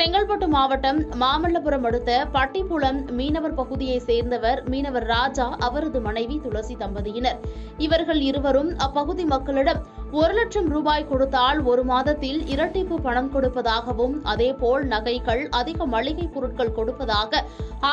செங்கல்பட்டு மாவட்டம் மாமல்லபுரம் அடுத்த பட்டிப்புலம் மீனவர் பகுதியைச் சேர்ந்தவர் மீனவர் ராஜா, அவரது மனைவி துளசி தம்பதியினர். இவர்கள் இருவரும் அப்பகுதி மக்களிடம் 1 லட்சம் ரூபாய் கொடுத்தால் 1 மாதத்தில் இரட்டிப்பு பணம் கொடுப்பதாகவும், அதேபோல் நகைகள், அதிக மளிகை பொருட்கள் கொடுப்பதாக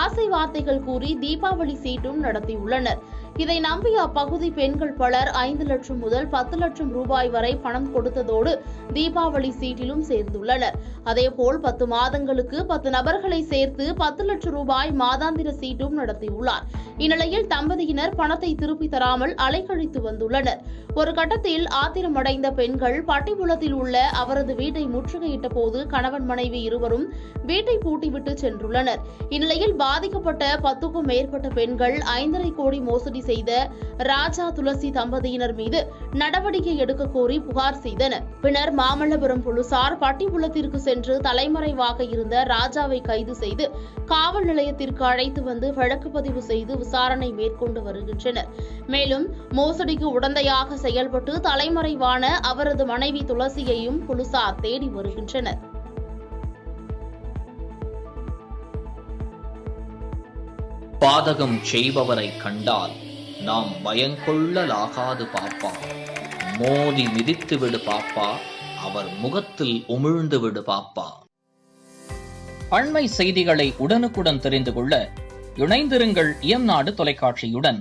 ஆசை வார்த்தைகள் கூறி தீபாவளி சீட்டும் நடத்தியுள்ளனர். இதை நம்பிய அப்பகுதி பெண்கள் பலர் 5 லட்சம் முதல் 10 லட்சம் ரூபாய் வரை பணம் கொடுத்ததோடு தீபாவளி சீட்டிலும் சேர்ந்துள்ளனர். அதேபோல் 10 மாதங்களுக்கு 10 நபர்களை சேர்த்து 10 லட்சம் ரூபாய் மாதாந்திர சீட்டும் நடத்தியுள்ளார். இந்நிலையில் தம்பதியினர் பணத்தை திருப்பி தராமல் அலைக்கழித்து வந்துள்ளனர். ஒரு கட்டத்தில் ஆத்திரமடைந்த பெண்கள் பட்டிப்புலத்தில் உள்ள அவரது வீட்டை முற்றுகையிட்ட போது கணவன் மனைவி இருவரும் வீட்டை பூட்டிவிட்டு சென்றுள்ளனர். இந்நிலையில் பாதிக்கப்பட்ட 10க்கும் மேற்பட்ட பெண்கள் 5.5 கோடி மோசடி செய்த ராஜா, துளசி தம்பதியினர் மீது நடவடிக்கை எடுக்க கோரி புகார் செய்தனர். பின்னர் மாமல்லபுரம் போலீசார் பட்டிப்புலத்திற்கு சென்று தலைமறைவாக இருந்த ராஜாவை கைது செய்து காவல் நிலையத்திற்கு அழைத்து வந்து வழக்கு பதிவு செய்து விசாரணை மேற்கொண்டு வருகின்றனர். மேலும் மோசடிக்கு உடந்தையாக செயல்பட்டு தலைமறைவான அவரது மனைவி துளசியையும் போலீசார் தேடி வருகின்றனர். பாதகம் செய்பவரை கண்டால் நாம் பயங்கொள்ளலாகாது பாப்பா. மோதி மிதித்து விடு பாப்பா, அவர் முகத்தில் உமிழ்ந்து விடு பாப்பா. அண்மை செய்திகளை உடனுக்குடன் தெரிந்து கொள்ள இணைந்திருங்கள் இயம்நாடு தொலைக்காட்சியுடன்.